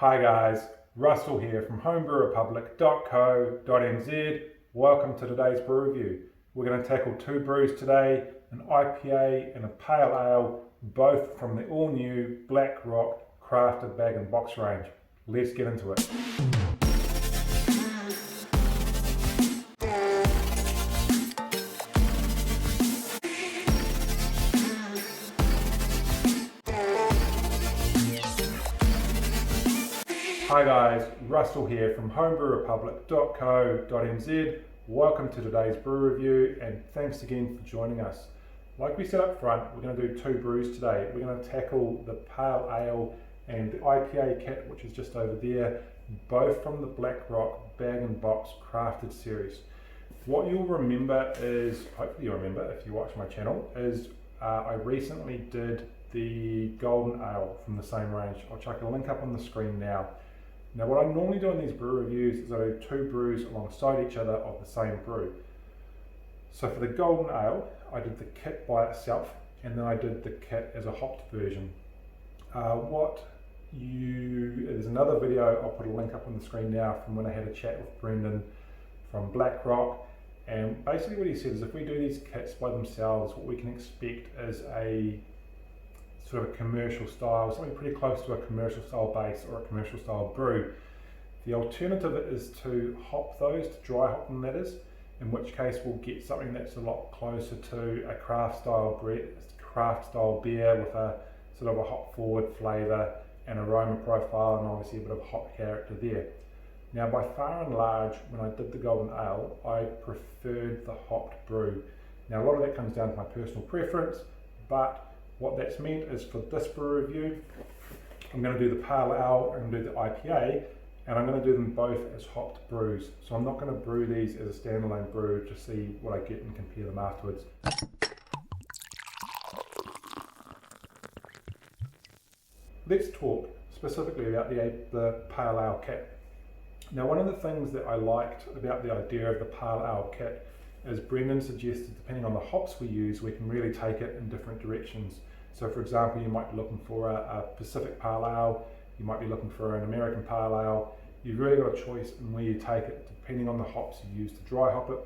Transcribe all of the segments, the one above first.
Hi guys, Russell here from homebrewrepublic.co.nz. Welcome to today's brew review. We're going to tackle two brews today, an IPA and a Pale Ale, both from the all-new Black Rock crafted bag-in-box range. Let's get into it. Hi guys, Russell here from homebrewrepublic.co.nz. Welcome to today's brew review and thanks again for joining us. Like we said up front, we're going to do two brews today. We're going to tackle the Pale Ale and the IPA kit, which is just over there, both from the Black Rock bag-in-box crafted series. What you'll remember is, hopefully you'll remember if you watch my channel, is I recently did the Golden Ale from the same range. I'll chuck a link up on the screen now. Now what I normally do in these brew reviews is I do two brews alongside each other of the same brew. So for the Golden Ale, I did the kit by itself and then I did the kit as a hopped version. There's another video, I'll put a link up on the screen now from when I had a chat with Brendan from Black Rock, and basically what he said is if we do these kits by themselves, what we can expect is a sort of a commercial style, something pretty close to a commercial style base or a commercial style brew. The alternative is to hop those, to dry hop them that is, in which case we'll get something that's a lot closer to a craft style beer with a sort of a hop forward flavour and aroma profile and obviously a bit of hop character there. Now by far and large, when I did the Golden Ale, I preferred the hopped brew. Now a lot of that comes down to my personal preference, but what that's meant is for this brew review, I'm going to do the Pale Ale, I'm going to do the IPA, and I'm going to do them both as hopped brews. So I'm not going to brew these as a standalone brew to see what I get and compare them afterwards. Let's talk specifically about the Pale Ale kit. Now one of the things that I liked about the idea of the Pale Ale kit is Brendan suggested depending on the hops we use, we can really take it in different directions. So for example, you might be looking for a Pacific Pale Ale, you might be looking for an American Pale Ale. You've really got a choice in where you take it depending on the hops you use to dry hop it.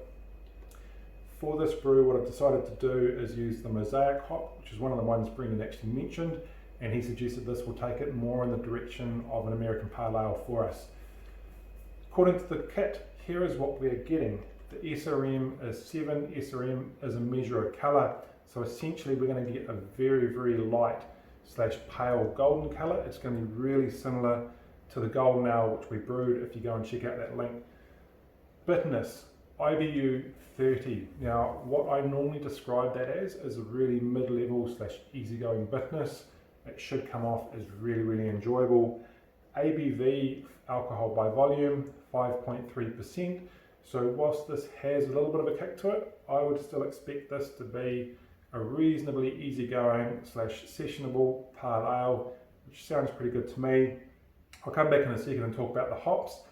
For this brew, what I've decided to do is use the Mosaic hop, which is one of the ones Brendan actually mentioned, and he suggested this will take it more in the direction of an American Pale Ale for us. According to the kit, here is what we're getting. The SRM is 7, SRM is a measure of colour, so essentially we're going to get a very, very light / pale golden colour. It's going to be really similar to the Golden Ale which we brewed if you go and check out that link. Bitterness, IBU 30. Now what I normally describe that as is a really mid-level / easygoing bitterness. It should come off as really, really enjoyable. ABV, alcohol by volume, 5.3%. So whilst this has a little bit of a kick to it, I would still expect this to be a reasonably easygoing / sessionable Pale Ale, which sounds pretty good to me. I'll come back in a second and talk about the hops,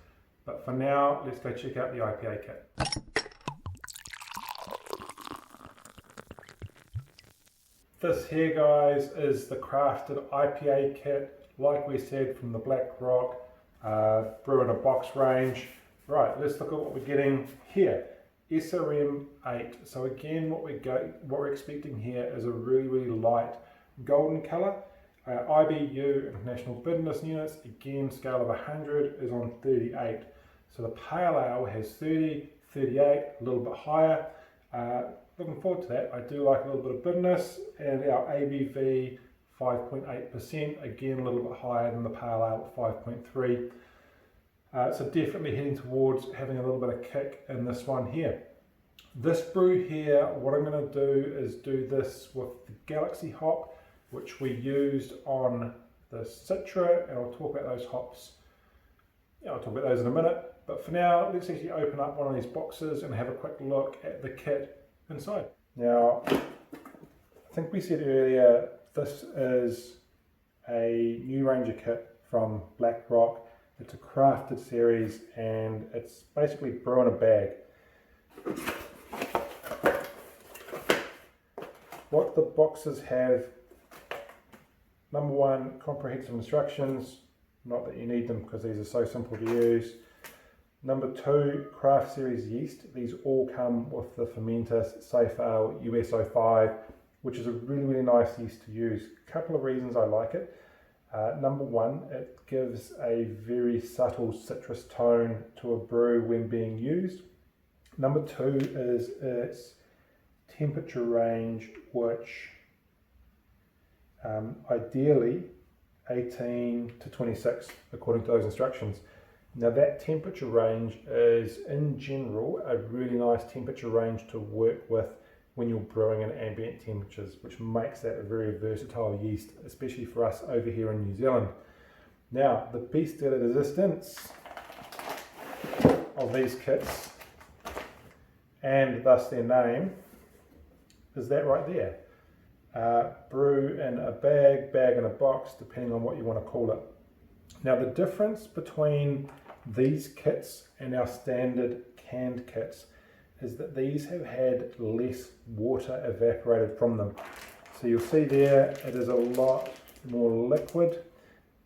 but for now, let's go check out the IPA kit. This here, guys, is the crafted IPA kit, like we said, from the Black Rock Brew-in-Box range. Right, let's look at what we're getting here. SRM 8. So again, what we're expecting here is a really, really light golden colour. IBU, International Bitterness Units, again, scale of 100 is on 38. So the Pale Ale has 30, 38, a little bit higher. Looking forward to that. I do like a little bit of bitterness, and our ABV 5.8%, again a little bit higher than the Pale Ale at 5.3. So definitely heading towards having a little bit of kick in this one here. This brew here, what I'm going to do is do this with the Galaxy hop, which we used on the Citra, and I'll talk about those hops. Yeah, I'll talk about those in a minute. But for now, let's actually open up one of these boxes and have a quick look at the kit inside. Now, I think we said earlier, this is a New Ranger kit from Black Rock. It's a crafted series and it's basically brew in a bag. What the boxes have: number one, comprehensive instructions. not that you need them because these are so simple to use. Number 2, craft series yeast. These all come with the fermenter Safe Ale US05, which is a really nice yeast to use. A couple of reasons I like it. Number 1, it gives a very subtle citrus tone to a brew when being used. Number 2 is its temperature range, which ideally 18 to 26 according to those instructions. Now that temperature range is in general a really nice temperature range to work with when you're brewing at ambient temperatures, which makes that a very versatile yeast, especially for us over here in New Zealand. Now the piece de resistance of these kits, and thus their name, is that right there. Brew in a bag, bag in a box, depending on what you want to call it. Now the difference between these kits and our standard canned kits is that these have had less water evaporated from them. So you'll see there it is a lot more liquid.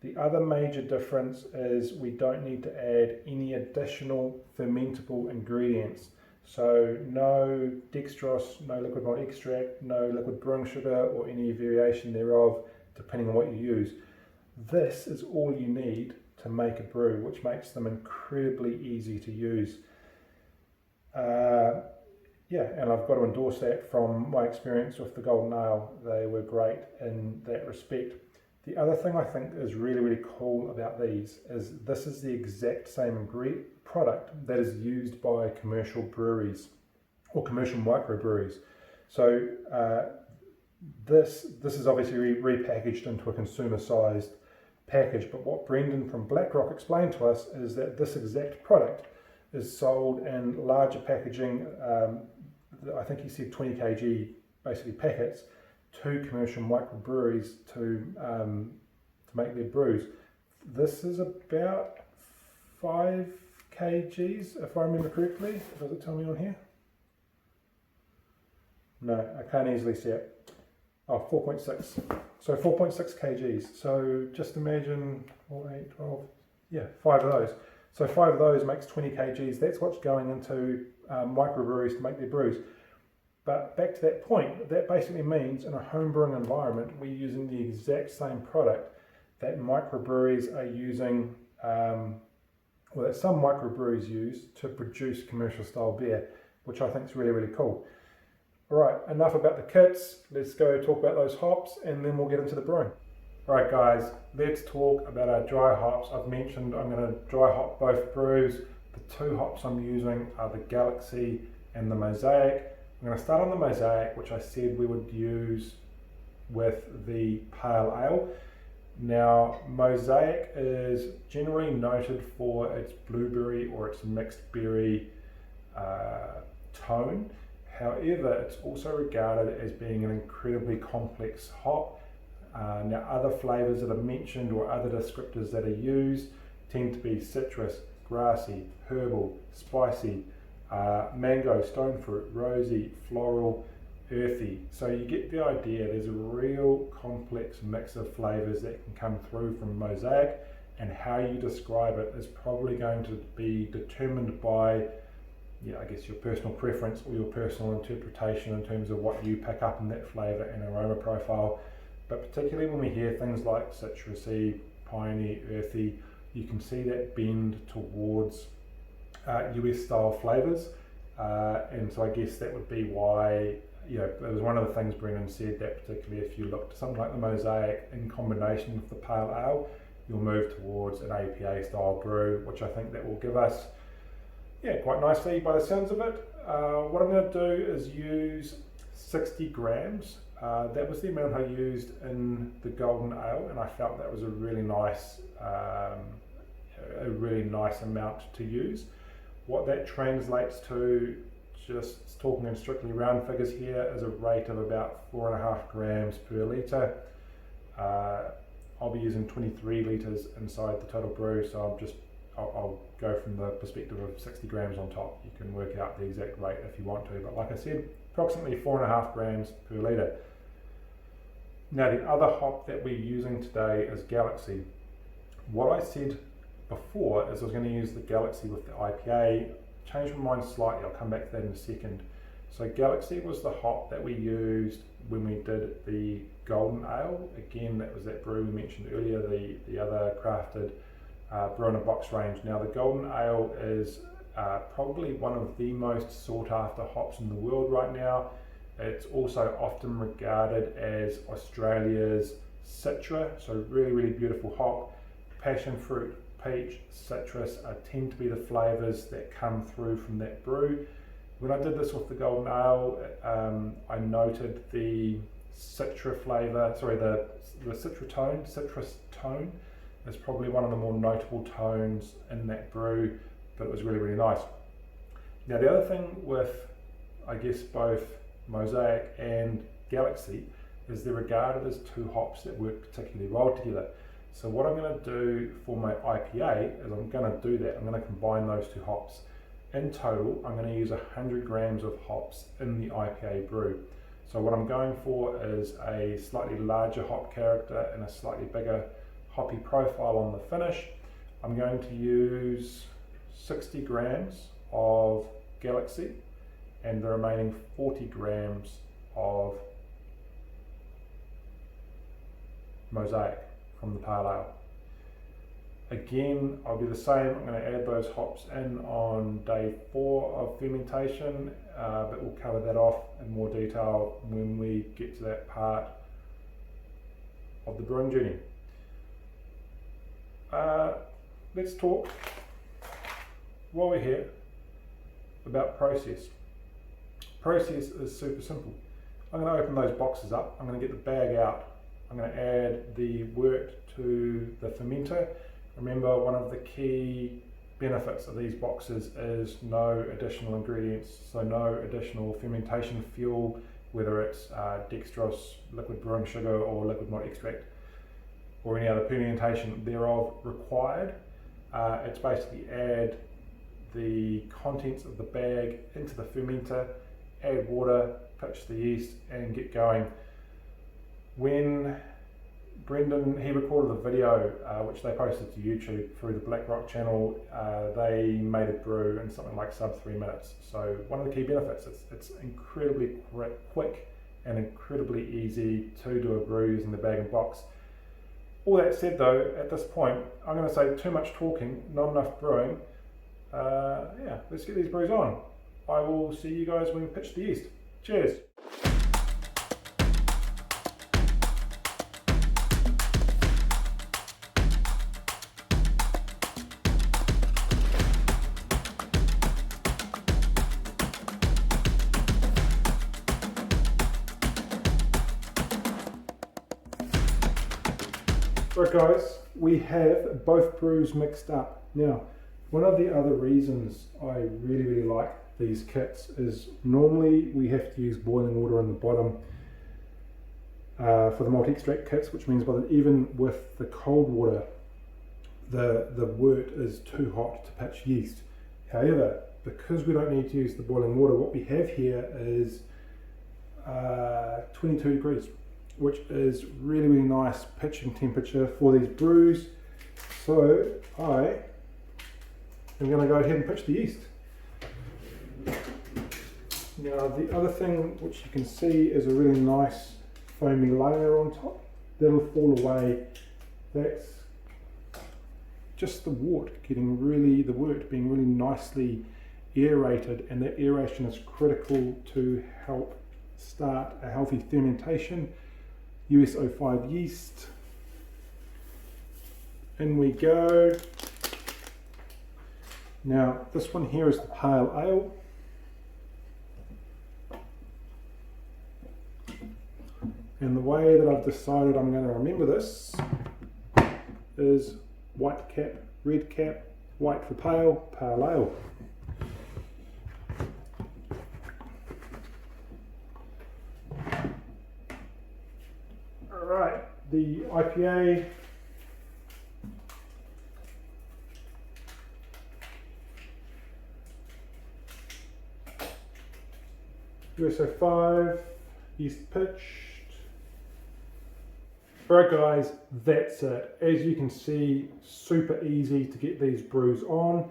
The other major difference is we don't need to add any additional fermentable ingredients. So no dextrose, no liquid malt extract, no liquid brewing sugar or any variation thereof, depending on what you use. This is all you need to make a brew, which makes them incredibly easy to use. Yeah, and I've got to endorse that from my experience with the Golden Ale. They were great in that respect. The other thing I think is really cool about these is this is the exact same product that is used by commercial breweries or commercial microbreweries. So this is obviously repackaged into a consumer-sized package, but what Brendan from BlackRock explained to us is that this exact product is sold in larger packaging, I think he said 20 kg basically packets, to commercial microbreweries to make their brews. This is about 5 kgs, if I remember correctly. Does it tell me on here? No, I can't easily see it. Oh, 4.6. So 4.6 kgs. So just imagine 4, 8, 12, yeah, 5 of those. So 5 of those makes 20 kgs. That's what's going into microbreweries to make their brews. But back to that point, that basically means in a homebrewing environment, we're using the exact same product that microbreweries are using, well, that some microbreweries use to produce commercial style beer, which I think is really cool. All right, enough about the kits. Let's go talk about those hops and then we'll get into the brewing. All right, guys, let's talk about our dry hops. I've mentioned I'm going to dry hop both brews. The 2 hops I'm using are the Galaxy and the Mosaic. I'm going to start on the Mosaic, which I said we would use with the Pale Ale. Now, Mosaic is generally noted for its blueberry or its mixed berry tone. However, it's also regarded as being an incredibly complex hop. Now, other flavors that are mentioned or other descriptors that are used tend to be citrus, grassy, herbal, spicy, mango, stone fruit, rosy, floral, earthy. So you get the idea. There's a real complex mix of flavors that can come through from Mosaic, and how you describe it is probably going to be determined by, yeah, I guess your personal preference or your personal interpretation in terms of what you pick up in that flavor and aroma profile. But particularly when we hear things like citrusy, piney, earthy, you can see that bend towards US style flavors, and so I guess that would be why, you know, it was one of the things Brendan said, that particularly if you look to something like the Mosaic in combination with the Pale Ale, you'll move towards an APA style brew, which I think that will give us, yeah, quite nicely by the sounds of it. What I'm going to do is use 60 grams. That was the amount I used in the Golden Ale, and I felt that was a really nice amount to use. What that translates to, just talking in strictly round figures here, is a rate of about 4.5 grams per litre. I'll be using 23 litres inside the total brew, so I'll go from the perspective of 60 grams on top. You can work out the exact rate if you want to, but like I said, approximately 4.5 grams per litre. Now the other hop that we're using today is Galaxy. What I said before is I was going to use the Galaxy with the IPA. Changed my mind slightly, I'll come back to that in a second. So Galaxy was the hop that we used when we did the Golden Ale. Again, that was that brew we mentioned earlier, the other crafted Brew-in-Box range. Now the Golden Ale is probably one of the most sought after hops in the world right now. It's also often regarded as Australia's Citra, so really beautiful hop. Passion fruit, peach, citrus tend to be the flavours that come through from that brew. When I did this with the Golden Ale, I noted the citra flavour, sorry, the citrus tone is probably one of the more notable tones in that brew, but it was really nice. Now the other thing with, I guess, both Mosaic and Galaxy is they're regarded as two hops that work particularly well together. So what I'm going to do for my IPA is I'm going to do that. I'm going to combine those two hops. In total, I'm going to use 100 grams of hops in the IPA brew. So what I'm going for is a slightly larger hop character and a slightly bigger hoppy profile on the finish. I'm going to use 60 grams of Galaxy and the remaining 40 grams of Mosaic from the Pale Ale. Again, I'll do the same. I'm going to add those hops in on day 4 of fermentation, but we'll cover that off in more detail when we get to that part of the brewing journey. Let's talk, while we're here, about process. Process is super simple. I'm going to open those boxes up. I'm going to get the bag out. I'm going to add the wort to the fermenter. Remember, one of the key benefits of these boxes is no additional ingredients, so no additional fermentation fuel, whether it's dextrose, liquid brewing sugar, or liquid malt extract, or any other permutation thereof required. It's basically add the contents of the bag into the fermenter, add water, pitch the yeast, and get going. When Brendan, he recorded a video which they posted to YouTube through the Black Rock channel. They made a brew in something like sub 3 minutes. So one of the key benefits, it's incredibly quick and incredibly easy to do a brew using the bag and box. All that said though, at this point, I'm going to say too much talking, not enough brewing. Yeah, let's get these brews on. I will see you guys when we pitch the yeast. Cheers. Right guys, we have both brews mixed up. Now, one of the other reasons I really like these kits is normally we have to use boiling water on the bottom for the malt extract kits, which means even with the cold water, the wort is too hot to pitch yeast. However, because we don't need to use the boiling water, what we have here is 22 degrees. Which is really nice pitching temperature for these brews. So I am going to go ahead and pitch the yeast. Now the other thing which you can see is a really nice foamy layer on top. That'll fall away. That's just the wort being really nicely aerated, and that aeration is critical to help start a healthy fermentation. US-05 yeast. In we go. Now this one here is the Pale Ale. And the way that I've decided I'm going to remember this is white cap, red cap, white for pale, Pale Ale. Alright, the IPA US-05 yeast pitched. Alright guys, that's it. As you can see, super easy to get these brews on.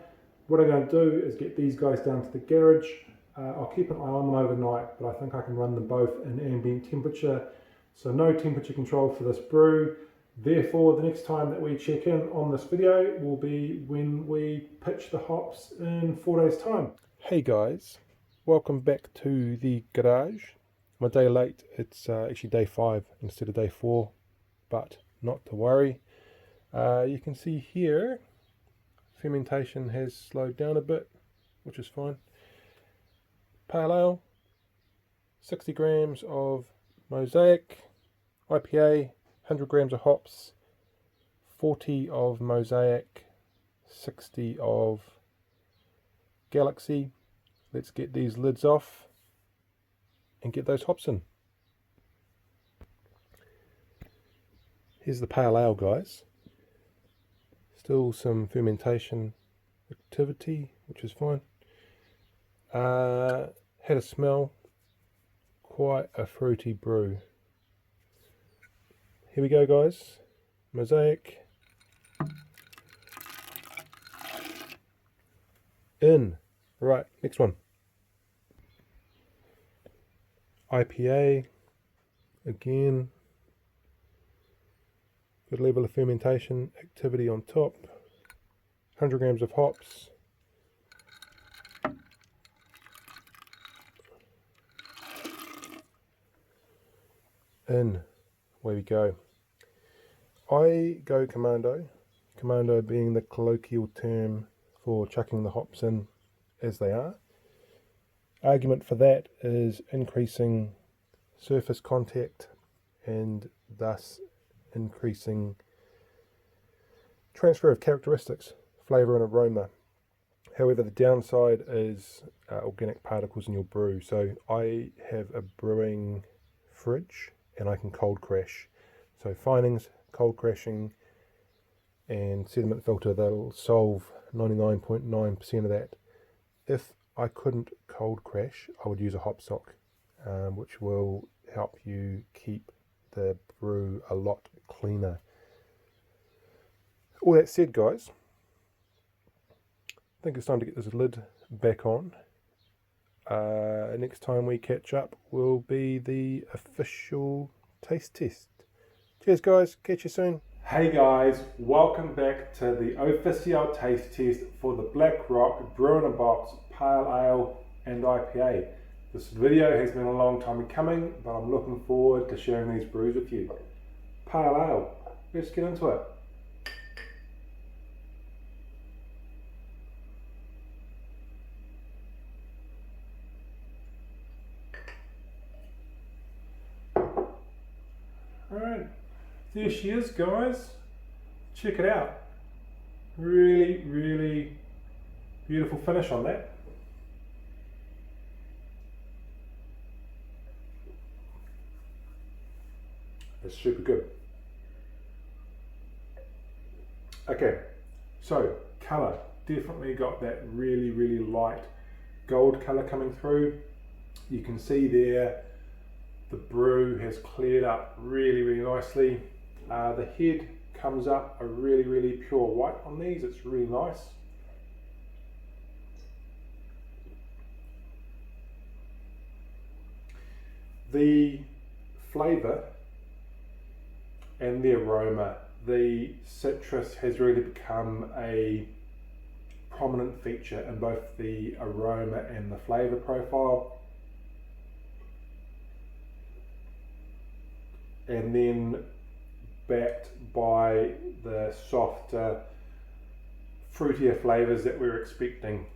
What I'm going to do is get these guys down to the garage. I'll keep an eye on them overnight, but I think I can run them both in ambient temperature. So no temperature control for this brew. Therefore, the next time that we check in on this video will be when we pitch the hops in 4 days' time. Hey guys, welcome back to the garage. I'm a day late. It's actually day 5 instead of day 4. But not to worry. You can see here fermentation has slowed down a bit, which is fine. Pale ale, 60 grams of Mosaic IPA, 100 grams of hops, 40 of Mosaic, 60 of Galaxy. Let's get these lids off and get those hops in. Here's the pale ale, guys. Still some fermentation activity, which is fine. Had a smell, quite a fruity brew. Here we go, guys. Mosaic. In. Right, next one. IPA. Again. Good level of fermentation activity on top. 100 grams of hops. In. Away we go. I go commando. Commando being the colloquial term for chucking the hops in as they are. Argument for that is increasing surface contact and thus increasing transfer of characteristics, flavour and aroma. However, the downside is organic particles in your brew. So I have a brewing fridge and I can cold crash. So finings, cold crashing and sediment filter, that'll solve 99.9% of that. If I couldn't cold crash, I would use a hop sock, which will help you keep the brew a lot cleaner. All that said, guys, I think it's time to get this lid back on. Next time we catch up will be the official taste test. Cheers, guys. Catch you soon. Hey guys, welcome back to the official taste test for the Black Rock Brew-in-Box Pale Ale and IPA. This video has been a long time coming, but I'm looking forward to sharing these brews with you. Pale ale, let's get into it. Alright, there she is, guys. Check it out. Really, really beautiful finish on that. It's super good. Okay, so colour, definitely got that really, really light gold colour coming through. You can see there the brew has cleared up really, really nicely. The head comes up a really, really pure white on these. It's really nice. The flavour and the aroma, the citrus has really become a prominent feature in both the aroma and the flavour profile. And then backed by the softer, fruitier flavours that we're expecting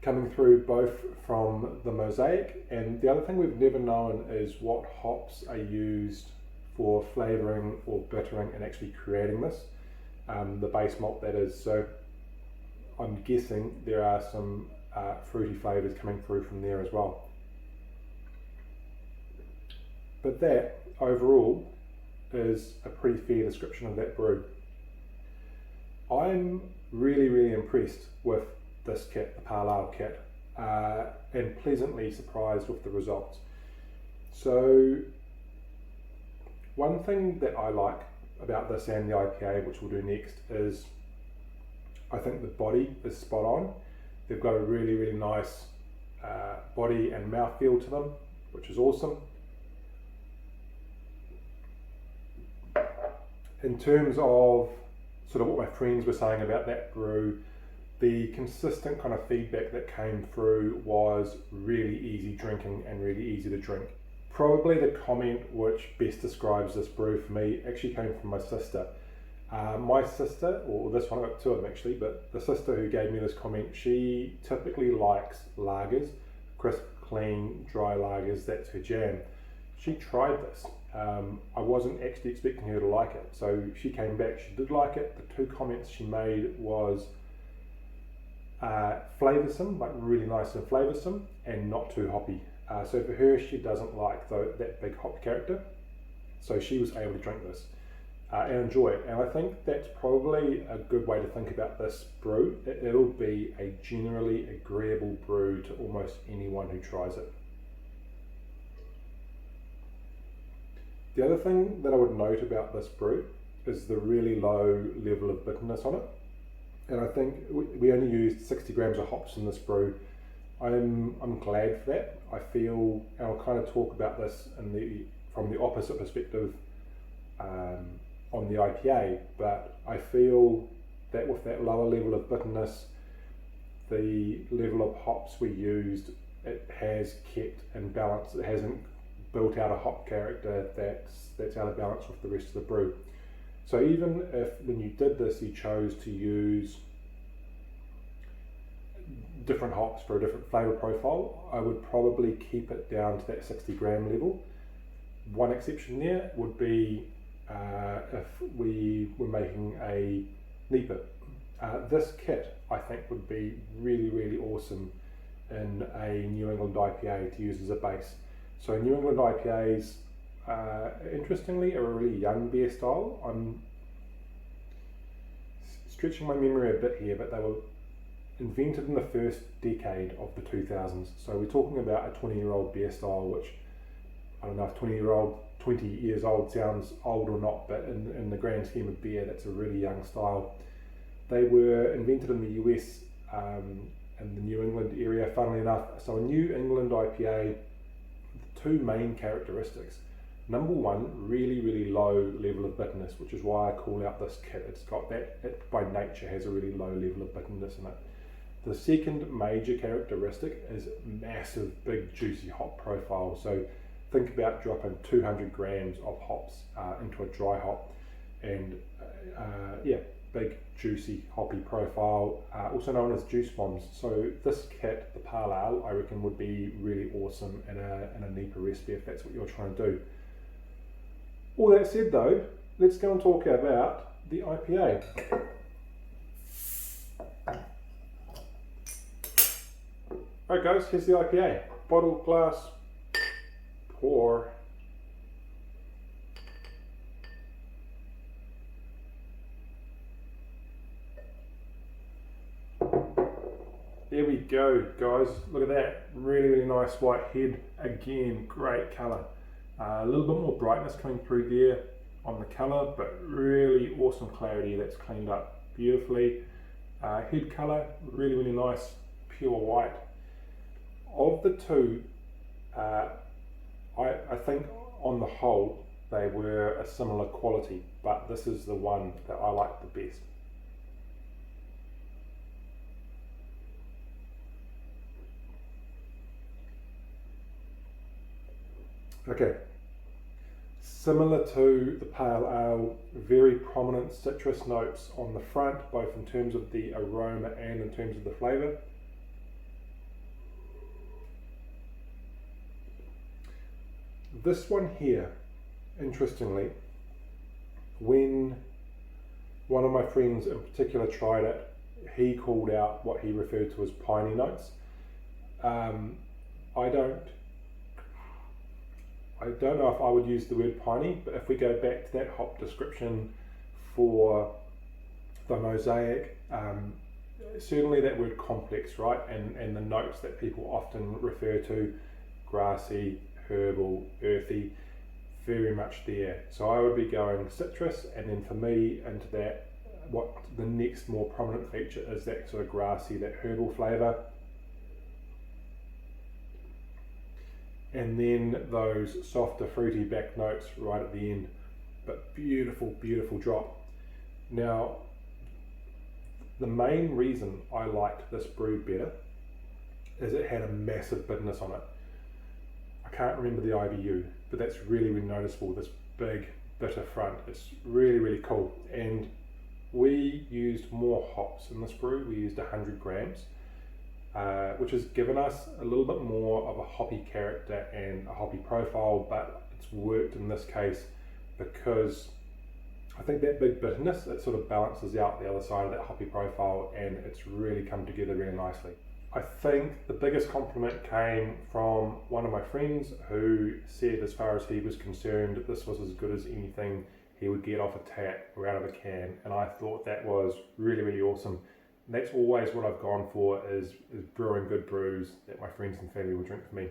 coming through both from the Mosaic. And the other thing we've never known is what hops are used for flavouring or bittering and actually creating this, the base malt that is. So I'm guessing there are some fruity flavours coming through from there as well. But that overall is a pretty fair description of that brew. I'm really, really impressed with this kit, the Pale Ale kit, and pleasantly surprised with the results. So One thing that I like about this and the IPA, which we'll do next, is I think the body is spot on. They've got a really, really nice body and mouthfeel to them, which is awesome. In terms of sort of what my friends were saying about that brew, the consistent kind of feedback that came through was really easy drinking and really easy to drink. Probably the comment which best describes this brew for me actually came from my sister. My sister, or this one, I got two of them actually, but the sister who gave me this comment, she typically likes lagers, crisp, clean, dry lagers, that's her jam. She tried this. I wasn't actually expecting her to like it, so she came back, she did like it. The two comments she made was flavoursome, like really nice and flavoursome, and not too hoppy. So for her, she doesn't like that big hop character, so she was able to drink this and enjoy it. And I think that's probably a good way to think about this brew. It'll be a generally agreeable brew to almost anyone who tries it. The other thing that I would note about this brew is the really low level of bitterness on it. And I think we only used 60 grams of hops in this brew. I'm glad for that. I feel, and I'll kind of talk about this from the opposite perspective on the IPA, but I feel that with that lower level of bitterness, the level of hops we used, it has kept in balance. It hasn't built out a hop character that's out of balance with the rest of the brew. So even if when you did this you chose to use different hops for a different flavour profile, I would probably keep it down to that 60 gram level. One exception there would be if we were making a NEPA. This kit I think would be really, really awesome in a New England IPA to use as a base. So New England IPAs, interestingly, are a really young beer style. I'm stretching my memory a bit here, but they were invented in the first decade of the 2000s. So we're talking about a 20-year-old beer style, which I don't know if 20 years old sounds old or not, but in the grand scheme of beer, that's a really young style. They were invented in the US in the New England area, funnily enough. So a New England IPA, two main characteristics. Number one, really, really low level of bitterness, which is why I call out this kit. It's got that, it by nature has a really low level of bitterness in it. The second major characteristic is massive, big, juicy hop profile. So think about dropping 200 grams of hops into a dry hop, and big, juicy, hoppy profile, also known as juice bombs. So this kit, the Pale Ale, I reckon would be really awesome in a NEPA recipe if that's what you're trying to do. All that said though, let's go and talk about the IPA. Alright guys, here's the IPA. Bottle, glass, pour. There we go, guys. Look at that. Really, really nice white head. Again, great colour. A little bit more brightness coming through there on the colour, but really awesome clarity. That's cleaned up beautifully. Head colour, really, really nice, pure white. Of the two, I think on the whole, they were a similar quality, but this is the one that I like the best. Okay, similar to the Pale Ale, very prominent citrus notes on the front, both in terms of the aroma and in terms of the flavour. This one here, interestingly, when one of my friends in particular tried it, he called out what he referred to as piney notes. I don't know if I would use the word piney, but if we go back to that hop description for the Mosaic, certainly that word complex, right? And the notes that people often refer to, grassy, herbal, earthy, very much there. So I would be going citrus, and then for me into that, what the next more prominent feature is that sort of grassy, that herbal flavour. And then those softer fruity back notes right at the end. But beautiful, beautiful drop. Now, the main reason I liked this brew better is it had a massive bitterness on it. I can't remember the IBU, but that's really, really noticeable, this big bitter front. It's really, really cool. And we used more hops in this brew. We used 100 grams, which has given us a little bit more of a hoppy character and a hoppy profile, but it's worked in this case because I think that big bitterness, it sort of balances out the other side of that hoppy profile, and it's really come together really nicely. I think the biggest compliment came from one of my friends who said, as far as he was concerned, that this was as good as anything he would get off a tap or out of a can, and I thought that was really, really awesome. And that's always what I've gone for, is brewing good brews that my friends and family will drink for me.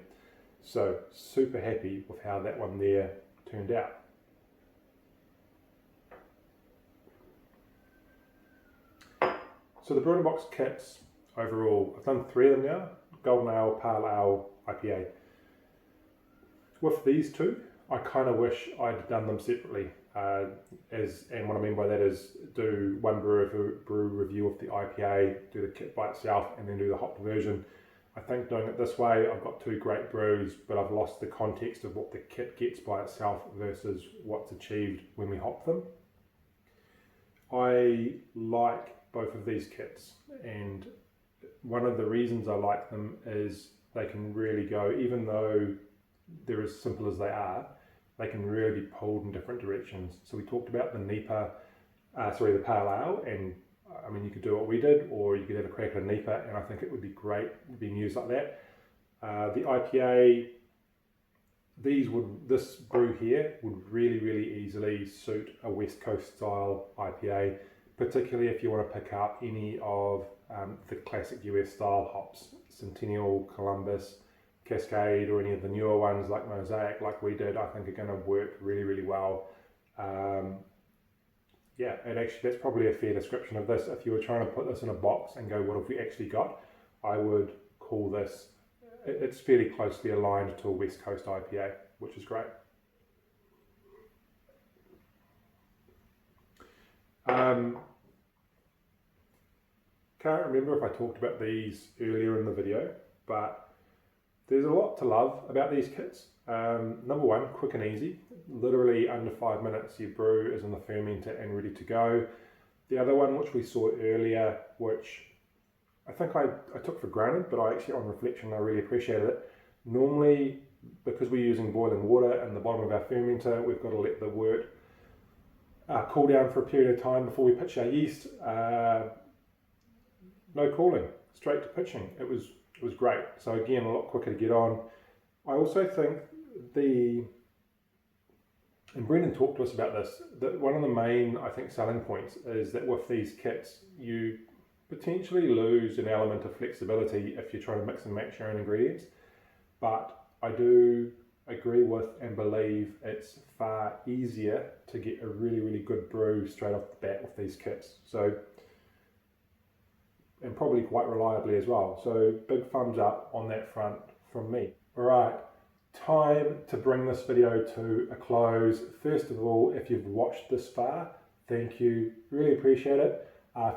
So super happy with how that one there turned out. So the Brew-in-Box kits overall, I've done 3 of them now: Golden Ale, Pale Ale, IPA. With these two, I kind of wish I'd done them separately. And what I mean by that is do one brew review of the IPA, do the kit by itself, and then do the hopped version. I think doing it this way, I've got 2 great brews, but I've lost the context of what the kit gets by itself versus what's achieved when we hop them. I like both of these kits, and one of the reasons I like them is they can really go, even though they're as simple as they are, they can really be pulled in different directions. So we talked about the the Pale Ale, and I mean, you could do what we did, or you could have a crack at a NEPA, and I think it would be great being used like that. The IPA, this brew here would really, really easily suit a West Coast style IPA, particularly if you want to pick up any of the classic US style hops, Centennial, Columbus, Cascade, or any of the newer ones like Mosaic, like we did. I think are going to work really, really well. Yeah, and actually that's probably a fair description of this. If you were trying to put this in a box and go, what have we actually got? I would call this, it's fairly closely aligned to a West Coast IPA, which is great. Can't remember if I talked about these earlier in the video, but there's a lot to love about these kits. Number one, quick and easy. Literally under 5 minutes, your brew is in the fermenter and ready to go. The other one, which we saw earlier, which I think I took for granted, but I actually, on reflection, I really appreciated it. Normally, because we're using boiling water in the bottom of our fermenter, we've got to let the wort cool down for a period of time before we pitch our yeast. No cooling, straight to pitching. It was great. So again, a lot quicker to get on. I also think and Brendan talked to us about this, that one of the main, I think, selling points is that with these kits, you potentially lose an element of flexibility if you're trying to mix and match your own ingredients. But I do agree with and believe it's far easier to get a really, really good brew straight off the bat with these kits. So, and probably quite reliably as well. So big thumbs up on that front from me. All right, time to bring this video to a close. First of all, if you've watched this far, thank you, really appreciate it.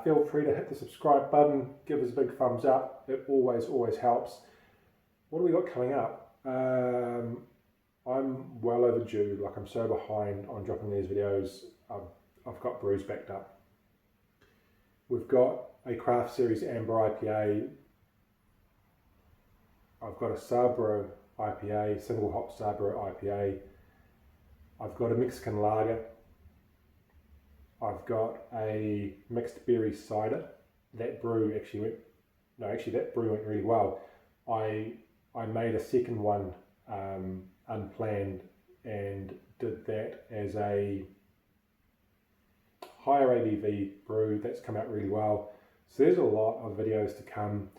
Feel free to hit the subscribe button, give us a big thumbs up. It always helps. What do we got coming up? I'm well overdue, like I'm so behind on dropping these videos. I've got brews backed up. We've got a Craft Series Amber IPA. I've got a Sabro IPA, single hop Sabro IPA. I've got a Mexican lager. I've got a mixed berry cider. That brew that brew went really well. I made a second one unplanned and did that as a higher ABV brew. That's come out really well. So there's a lot of videos to come.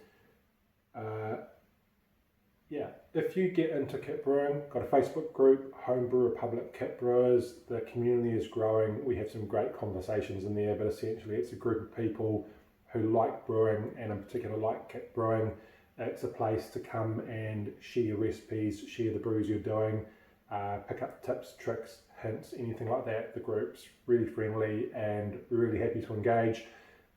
yeah, if you get into kit brewing, got a Facebook group, Homebrew Republic Kit Brewers, the community is growing. We have some great conversations in there, but essentially it's a group of people who like brewing and in particular like kit brewing. It's a place to come and share your recipes, share the brews you're doing, pick up tips, tricks, hints, anything like that. The group's really friendly and we're really happy to engage.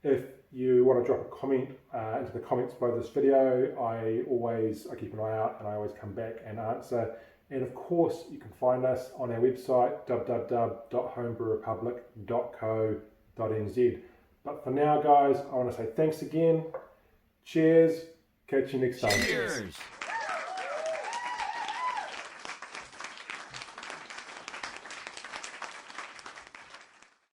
If you want to drop a comment into the comments below this video, I keep an eye out and I always come back and answer. And of course, you can find us on our website, www.homebrewrepublic.co.nz. But for now, guys, I want to say thanks again. Cheers. Catch you next time. Cheers.